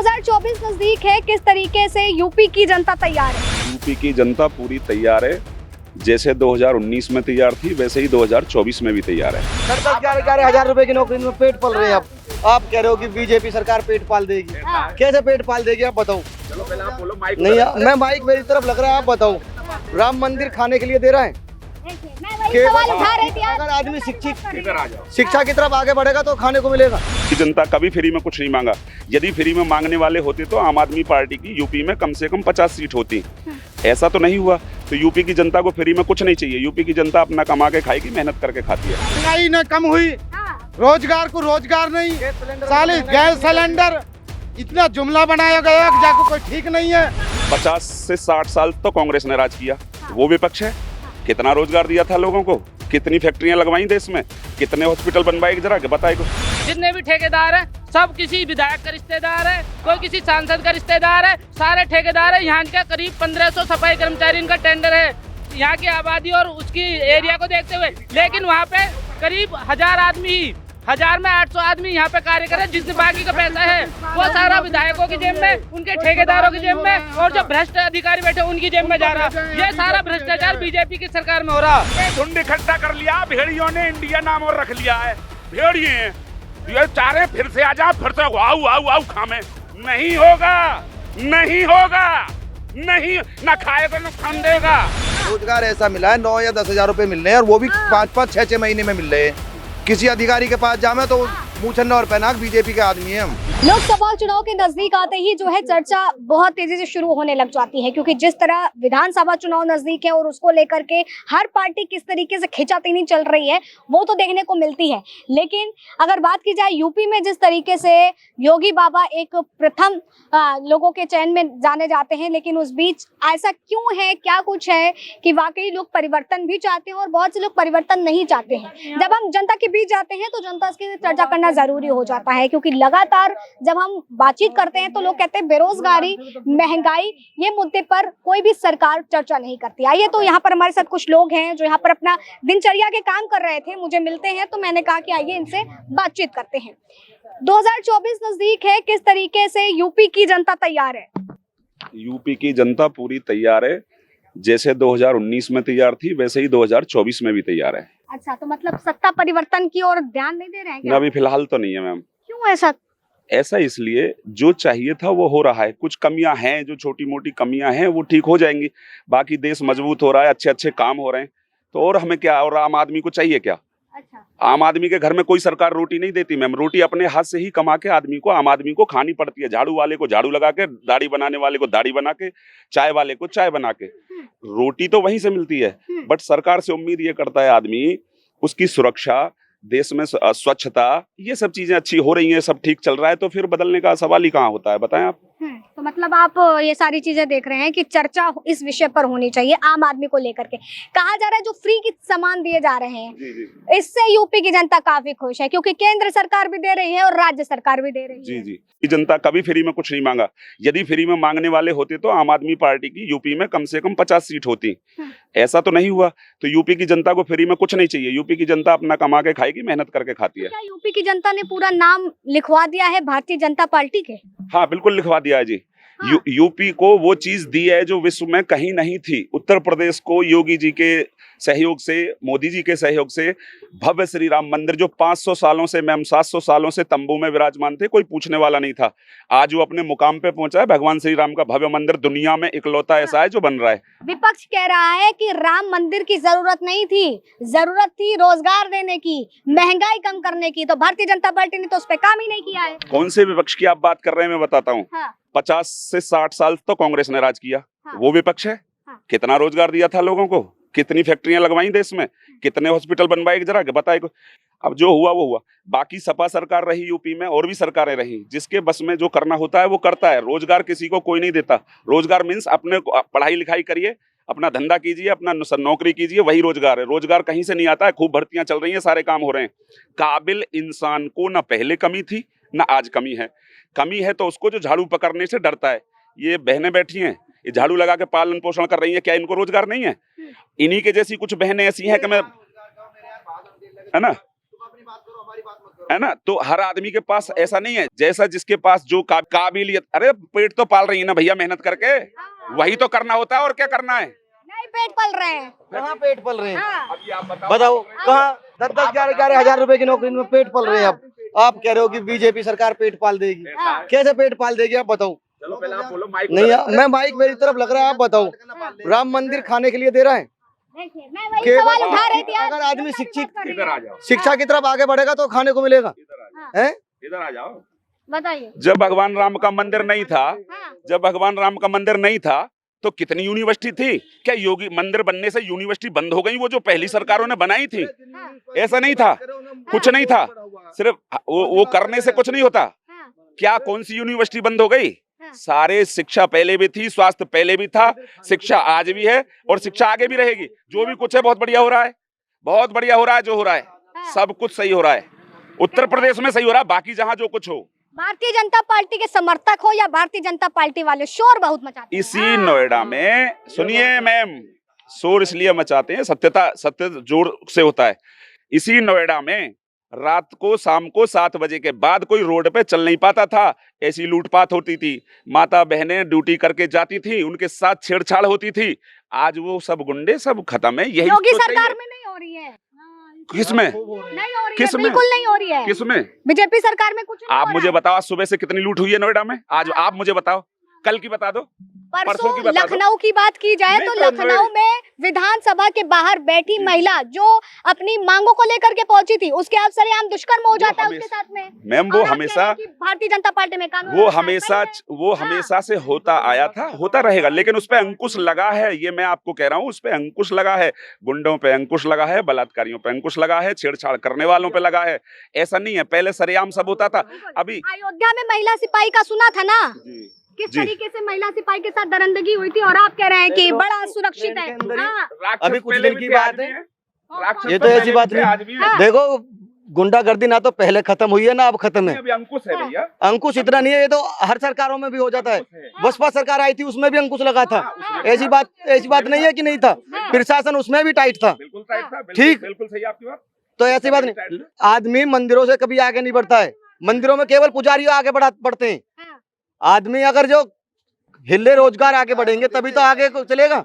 2024 नजदीक है, किस तरीके से यूपी की जनता तैयार है? यूपी की जनता पूरी तैयार है। जैसे 2019 में तैयार थी वैसे ही 2024 में भी तैयार है। 10-11 हजार रुपए की नौकरी में पेट पल रहे हैं। अब आप कह रहे हो कि बीजेपी सरकार पेट पाल देगी। कैसे पेट पाल देगी आप बताओ। चलो पहले आप बोलो, माइक नहीं, मैं माइक मेरी तरफ लग रहा है, आप बताओ। राम मंदिर खाने के लिए दे रहा है। मैं वही सवाल उठा रही थी। अगर आदमी शिक्षा की तरफ आगे बढ़ेगा तो खाने को मिलेगा। की जनता कभी फ्री में कुछ नहीं मांगा। यदि फ्री में मांगने वाले होते तो आम आदमी पार्टी की यूपी में कम से कम 50 सीट होती। ऐसा तो नहीं हुआ। तो यूपी की जनता को फ्री में कुछ नहीं चाहिए। यूपी की जनता अपना कमा के खाएगी, मेहनत करके खाती है। महंगाई न कम हुई, रोजगार को रोजगार नहीं, 40 गैस सिलेंडर इतना जुमला बनाया गया कि जाको कोई ठीक नहीं है। 50 से 60 साल तो कांग्रेस ने राज किया, वो विपक्ष है। कितना रोजगार दिया था लोगों को, कितनी फैक्ट्रियां लगवाई देश में, कितने हॉस्पिटल बनवाए, जरा बताए को। जितने भी ठेकेदार हैं सब किसी विधायक का रिश्तेदार है, कोई किसी सांसद का रिश्तेदार है, सारे ठेकेदार है। यहाँ का करीब 1500 सफाई कर्मचारी इनका टेंडर है, यहाँ की आबादी और उसकी एरिया को देखते हुए। लेकिन वहाँ पे करीब 1000 आदमी, 1000 में 800 आदमी यहाँ पे कार्य कर रहे हैं। जिसने बाकी का पैसा है वो सारा विधायकों की जेब में, उनके ठेकेदारों की जेब में, और जो भ्रष्ट अधिकारी बैठे उनकी जेब में जा रहा है। ये सारा भ्रष्टाचार बीजेपी की सरकार में हो रहा है। झुंड इकट्ठा कर लिया, भेड़ियों ने इंडिया नाम और रख लिया है। भेड़िए हैं ये चारे, फिर से आ जा, फिर से आओ आओ आओ खामे। नहीं होगा, नहीं होगा, नहीं, ना खाएगा ना खान देगा। रोजगार ऐसा मिला है 9 या 10 हजार रुपए मिल रहे हैं, और वो भी 5-5, 6-6 महीने में मिल रहे हैं। किसी अधिकारी के पास जामे तो मुँह छन्ना और पहनाक बीजेपी के आदमी है हम। लोकसभा चुनाव के नजदीक आते ही जो है चर्चा बहुत तेजी से शुरू होने लग जाती है, क्योंकि जिस तरह विधानसभा चुनाव नजदीक है और उसको लेकर के हर पार्टी किस तरीके से खींचातानी चल रही है वो तो देखने को मिलती है। लेकिन अगर बात की जाए यूपी में, जिस तरीके से योगी बाबा एक प्रथम लोगों के चयन में जाने जाते हैं, लेकिन उस बीच ऐसा क्यों है, क्या कुछ है कि वाकई लोग परिवर्तन भी चाहते हैं और बहुत से लोग परिवर्तन नहीं चाहते हैं। जब हम जनता के बीच जाते हैं तो जनता इसकी चर्चा करना जरूरी हो जाता है, क्योंकि लगातार जब हम बातचीत करते हैं तो लोग कहते हैं बेरोजगारी, महंगाई, ये मुद्दे पर कोई भी सरकार चर्चा नहीं करती। आइए तो यहाँ पर हमारे साथ कुछ लोग हैं जो यहाँ पर अपना दिनचर्या के काम कर रहे थे, मुझे मिलते हैं तो मैंने कहा कि आइए इनसे बातचीत करते हैं। 2024 नजदीक है, किस तरीके से यूपी की जनता तैयार है? यूपी की जनता पूरी तैयार है। जैसे 2019 में तैयार थी वैसे ही 2024 में भी तैयार है। अच्छा, तो मतलब सत्ता परिवर्तन की ओर ध्यान नहीं दे रहे हैं क्या? अभी फिलहाल तो नहीं है मैम। क्यों ऐसा? ऐसा इसलिए, जो चाहिए था वो हो रहा है। कुछ कमियां हैं, जो छोटी मोटी कमियां हैं वो ठीक हो जाएंगी। बाकी देश मजबूत हो रहा है, अच्छे अच्छे काम हो रहे हैं। तो और हमें क्या, और आम आदमी को चाहिए क्या? अच्छा, आम आदमी के घर में कोई सरकार रोटी नहीं देती मैम। रोटी अपने हाथ से ही कमा के आम आदमी को खानी पड़ती है। झाड़ू वाले को झाड़ू लगा के, दाढ़ी बनाने वाले को दाढ़ी बना के, चाय वाले को चाय बना के, रोटी तो वहीं से मिलती है। बट सरकार से उम्मीद ये करता है आदमी, उसकी सुरक्षा, देश में स्वच्छता, ये सब चीजें अच्छी हो रही हैं, सब ठीक चल रहा है, तो फिर बदलने का सवाल ही कहाँ होता है, बताएं आप। तो मतलब आप ये सारी चीजें देख रहे हैं कि चर्चा इस विषय पर होनी चाहिए आम आदमी को लेकर के। कहा जा रहा है जो फ्री के सामान दिए जा रहे हैं, जी जी इससे यूपी की जनता काफी खुश है, क्योंकि केंद्र सरकार भी दे रही है और राज्य सरकार भी दे रही है। जी जी ये जनता कभी फ्री में कुछ नहीं मांगा। यदि फ्री में मांगने वाले होते तो आम आदमी पार्टी की यूपी में कम से कम 50 सीट होती। ऐसा तो नहीं हुआ। तो यूपी की जनता को फ्री में कुछ नहीं चाहिए। यूपी की जनता अपना कमा के खाएगी, मेहनत करके खाती है। क्या यूपी की जनता ने पूरा नाम लिखवा दिया है भारतीय जनता पार्टी के? हाँ बिल्कुल लिखवा दिया है जी। यूपी को वो चीज दी है जो विश्व में कहीं नहीं थी। उत्तर प्रदेश को योगी जी के सहयोग से, मोदी जी के सहयोग से भव्य श्री राम मंदिर, जो 500 सालों से मैम 700 सालों से तंबू में विराजमान थे, कोई पूछने वाला नहीं था, आज वो अपने मुकाम पे पहुंचा है। भगवान श्री राम का भव्य मंदिर दुनिया में इकलौता ऐसा है जो बन रहा है। विपक्ष कह रहा है कि राम मंदिर की जरूरत नहीं थी, जरूरत थी रोजगार देने की, महंगाई कम करने की। तो भारतीय जनता पार्टी ने तो उस पर काम ही नहीं किया है। कौन से विपक्ष की आप बात कर रहे हैं, मैं बताता हूँ। 50 से 60 साल तो कांग्रेस ने राज किया, वो विपक्ष है। कितना रोजगार दिया था लोगों को, कितनी फैक्ट्रियां लगवाई देश में, कितने हॉस्पिटल बनवाए, जरा बताए को। अब जो हुआ वो हुआ। बाकी सपा सरकार रही यूपी में, और भी सरकारें रही, जिसके बस में जो करना होता है वो करता है। रोजगार किसी को कोई नहीं देता। रोजगार मीन्स अपने पढ़ाई लिखाई करिए, अपना धंधा कीजिए, अपना नौकरी कीजिए, वही रोजगार है। रोजगार कहीं से नहीं आता है। खूब भर्तियां चल रही हैं, सारे काम हो रहे हैं। काबिल इंसान को ना पहले कमी थी ना आज कमी है। कमी है तो उसको जो झाड़ू पकड़ने से डरता है। ये बहनें बैठी हैं, ये झाड़ू लगा के पालन पोषण कर रही है, क्या इनको रोजगार नहीं है? इन्हीं के जैसी कुछ बहनें ऐसी हैं कि मैं, है ना, है ना। तो हर आदमी के पास ऐसा नहीं है, जैसा जिसके पास जो काबिलियत। अरे पेट तो पाल रही है ना भैया मेहनत करके, वही तो करना होता है, और क्या करना है। नहीं पेट पल रहे हैं। कहाँ पेट पल रहे हैं? अभी आप बताओ कहाँ 10-10, 11-11 हजार रुपए की नौकरी में पेट पल रहे हैं। अब आप कह रहे हो कि बीजेपी सरकार पेट पाल देगी, कैसे पेट पाल देगी आप बताओ। चलो पहले आप बोलो, माइक नहीं मैं माइक मेरी तरफ लग रहा है, आप बताओ। राम मंदिर खाने के लिए दे रहा है। देखिए मैं वही सवाल उठा रही थी। अगर आदमी इधर आ जाओ, शिक्षा की तरफ आगे बढ़ेगा तो खाने को मिलेगा। है इधर आ जाओ। बताइए। जब भगवान राम का मंदिर नहीं था, जब भगवान राम का मंदिर नहीं था तो कितनी यूनिवर्सिटी थी। क्या योगी मंदिर बनने से यूनिवर्सिटी बंद हो गई, वो जो पहली सरकारों ने बनाई थी? ऐसा नहीं था, कुछ नहीं था, सिर्फ वो करने से कुछ नहीं होता। क्या कौन सी यूनिवर्सिटी बंद हो गई? सारे शिक्षा पहले भी थी, स्वास्थ्य पहले भी था, शिक्षा आज भी है और शिक्षा आगे भी रहेगी। जो भी कुछ है बहुत बढ़िया हो रहा है, बहुत बढ़िया हो रहा है। जो हो रहा है सब कुछ सही हो रहा है। उत्तर प्रदेश में सही हो रहा है, बाकी जहाँ जो कुछ हो। भारतीय जनता पार्टी के समर्थक हो या भारतीय जनता पार्टी वाले शोर बहुत मचाते हैं। इसी नोएडा में सुनिए मैम, शोर इसलिए मचाते हैं, सत्य जोर से होता है। इसी नोएडा में रात को शाम को 7 बजे के बाद कोई रोड पे चल नहीं पाता था, ऐसी लूटपाट होती थी। माता बहनें ड्यूटी करके जाती थी, उनके साथ छेड़छाड़ होती थी। आज वो सब गुंडे सब खत्म है। यही योगी तो सरकार में नहीं हो रही है। किसमें नहीं हो रही किस है, में? बिल्कुल नहीं हो रही है। किसमें? बीजेपी सरकार में कुछ नहीं आप हो मुझे रहा है। बताओ, आज सुबह से कितनी लूट हुई है नोएडा में? आज आप मुझे बताओ, कल की बता दो, परसों की परसों बता दो। लखनऊ की बात की जाए नहीं तो तो लखनऊ में विधानसभा के बाहर बैठी महिला जो अपनी मांगों को लेकर के पहुंची थी, उसके आप सरेआम दुष्कर्म हो जाता है उसके साथ में। मैम वो और आप हमेशा कह रहे हैं कि भारतीय जनता पार्टी में कानून वो व्यवस्था हमेशा सही है। वो हमेशा से होता आया था, होता रहेगा, लेकिन उस पे अंकुश लगा है। ये मैं आपको कह रहा हूँ, उस पे अंकुश लगा है। गुंडों पे अंकुश लगा है, बलात्कारियों पे अंकुश लगा है, छेड़छाड़ करने वालों पे लगा है। ऐसा नहीं है, पहले सरेआम सब होता था। अभी अयोध्या में महिला सिपाही का सुना था ना, किस जी। तरीके से महिला सिपाही के साथ दरंदगी हुई थी, और आप कह रहे हैं कि बड़ा सुरक्षित है। हाँ। अभी कुछ दिन की बात है, राक्षस ये तो ऐसी बात आज भी नहीं। है। देखो गुंडागर्दी ना तो पहले खत्म हुई है ना अब खत्म है। अभी अंकुश है भैया, अंकुश इतना नहीं है, ये तो हर सरकारों में भी हो जाता है। बसपा सरकार आई थी उसमें भी अंकुश लगा था। ऐसी बात नहीं है कि नहीं था। प्रशासन उसमें भी टाइट था। बिल्कुल टाइट था, ठीक। बिल्कुल सही आपकी बात। तो ऐसी बात नहीं, आदमी मंदिरों से कभी आगे नहीं बढ़ता है। मंदिरों में केवल पुजारी आगे बढ़ते हैं। आदमी अगर जो हिले रोजगार आगे बढ़ेंगे तभी तो आगे चलेगा।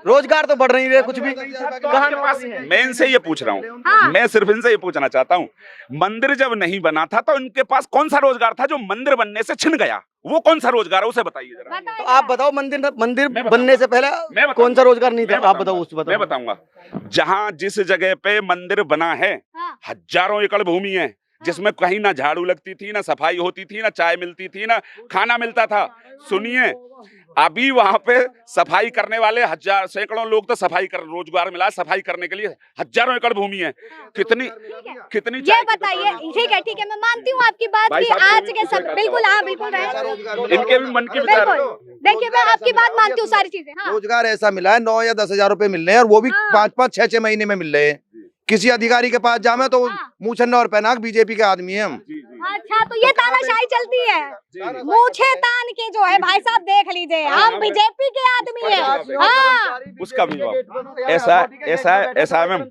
रोजगार तो बढ़ नहीं रहे कुछ भी। कहाँ के पास मैं इनसे ये पूछ रहा हूँ, मैं सिर्फ इनसे ये पूछना चाहता हूँ, मंदिर जब नहीं बना था तो इनके पास कौन सा रोजगार था जो मंदिर बनने से छिन गया? वो कौन सा रोजगार है, उसे बताइए जरा। तो आप बताओ, मंदिर बनने से पहले कौन सा रोजगार नहीं था? आप बताओ, उससे बताओ। मैं बताऊंगा। जहाँ जिस जगह पे मंदिर बना है, हजारों एकड़ भूमि है, जिसमें कहीं ना झाड़ू लगती थी, ना सफाई होती थी, ना चाय मिलती थी, ना खाना मिलता था। सुनिए, अभी वहां पे सफाई करने वाले सैकड़ों लोग तो रोजगार मिला सफाई करने के लिए। हजारों एकड़ भूमि है, कितनी ये बताइए। ठीक है मैं मानती हूँ आपकी बात की। आज के सब बिल्कुल, हाँ बिल्कुल रहे, इनके भी मन की विचार। बिल्कुल। देखिए मैं आपकी बात मानती हूँ, सारी चीजें। हाँ। रोजगार ऐसा मिला है 9 या 10 हजार रुपए मिल रहे हैं, और वो भी 5-5, 6-6 महीने में मिल रहे हैं। किसी अधिकारी के पास जामे तो मुँह छन्ना और पहनाक बीजेपी के आदमी है हम। अच्छा, तो ये तानाशाही चलती है। मूछे तान के जो है भाई साहब, देख लीजिए, हम बीजेपी के आदमी हैं। हाँ। उसका भी ऐसा है मैम।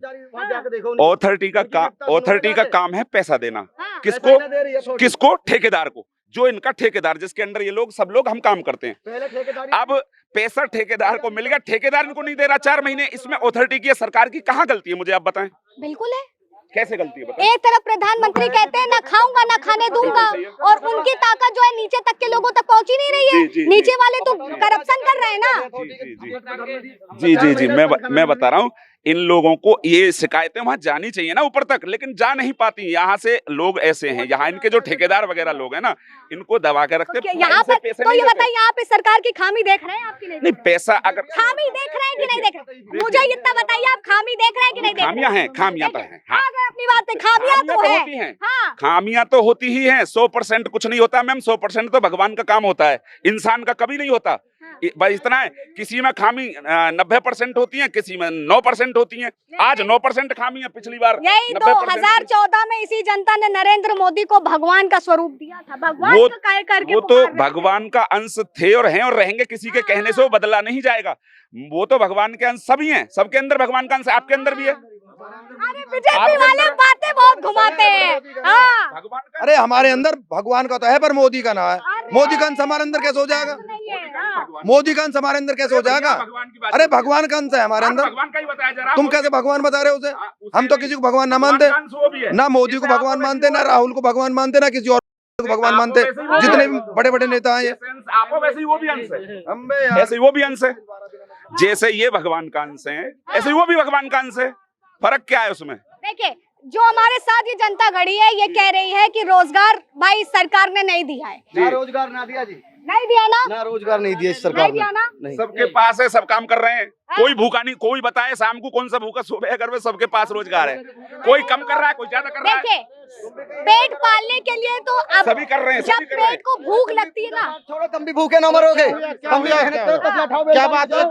ऑथोरिटी का काम है पैसा देना। किसको? ठेकेदार को। जो इनका ठेकेदार, जिसके अंडर ये लोग सब लोग हम काम करते हैं। अब पैसा ठेकेदार को मिल गया, ठेकेदार इनको नहीं दे रहा 4 महीने। इसमें ऑथोरिटी की, सरकार की कहाँ गलती है? मुझे आप बताएं। बिल्कुल है। कैसे गलती है बताएं? एक तरफ प्रधानमंत्री कहते हैं ना खाऊंगा ना खाने दूंगा, और उनकी ताकत जो है नीचे तक के लोगों तक पहुंच ही नहीं रही है। नीचे वाले तो करप्शन कर रहे हैं ना। जी मैं बता रहा हूँ, इन लोगों को ये शिकायतें वहां जानी चाहिए ना ऊपर तक, लेकिन जा नहीं पाती। यहाँ से लोग ऐसे हैं, यहाँ इनके जो ठेकेदार वगैरह लोग हैं ना, इनको दबा के रखते हैं। यहाँ पे तो ये बताइए, यहाँ पे सरकार की खामी देख रहे हैं आपकी? नहीं, पैसा अगर खामी देख रहे हैं कि नहीं देख रहे? मुझे इतना बताइए, आप खामी देख रहे हैं कि नहीं देख रहे? खामियां तो हैं। हाँ, अगर अपनी बात है, खामियां तो होती हैं। हाँ। खामियां तो होती ही हैं। 100% कुछ नहीं होता मैम। 100% तो भगवान का काम होता है, इंसान का कभी नहीं होता। भाई इतना है, किसी में खामी 90% होती है, किसी में 9% होती है। आज 9% खामी है, पिछली बार यही 2014 में इसी जनता ने नरेंद्र मोदी को भगवान का स्वरूप दिया था। भगवान वो, का करके वो तो भगवान का अंश थे और हैं और रहेंगे। किसी के कहने से वो बदला नहीं जाएगा। वो तो भगवान के अंश सभी हैं, सबके अंदर भगवान का अंश आपके अंदर भी है। बीजेपी वाले बातें बहुत घुमाते हैं। हाँ, अरे हमारे अंदर भगवान का तो है पर मोदी का ना है। मोदी का अंश हमारे अंदर कैसे हो जाएगा? मोदी का अंश हमारे अंदर कैसे हो जाएगा? अरे भगवान का अंश है हमारे अंदर। भगवान का ही बताया जरा। तुम कैसे भगवान बता रहे हो उसे? हम तो किसी को भगवान ना मानते, ना मोदी को भगवान मानते, ना राहुल को भगवान मानते, ना किसी और को भगवान मानते। जितने भी बड़े बड़े नेता हैं आपको वैसे ही वो भी अंश है, ऐसे ही वो भी अंश है। जैसे ये भगवान का अंश है, ऐसे ही वो भी भगवान का अंश है। फर्क क्या है उसमें? देखिए, जो हमारे साथ ये जनता खड़ी है, ये कह रही है कि रोजगार भाई सरकार ने नहीं दिया है। ना रोजगार ना दिया जी, नहीं दिया ना, ना रोजगार नहीं दिया इस सरकार नहीं दिया ना। नहीं। सबके पास है, सब काम कर रहे हैं। कोई भूखा नहीं, कोई बताए शाम को कौन सा भूखा सोए अगर में सबके पास रोजगार है। कोई कम कर रहा है, कोई ज्यादा कर रहा है। देखिए, पेट पालने के लिए तो अब सभी कर रहे हैं, जब सभी कर रहे हैं। पेट को भूख लगती है ना, छोड़ो, तुम भी भूखे ना मरोगे। क्या बात है?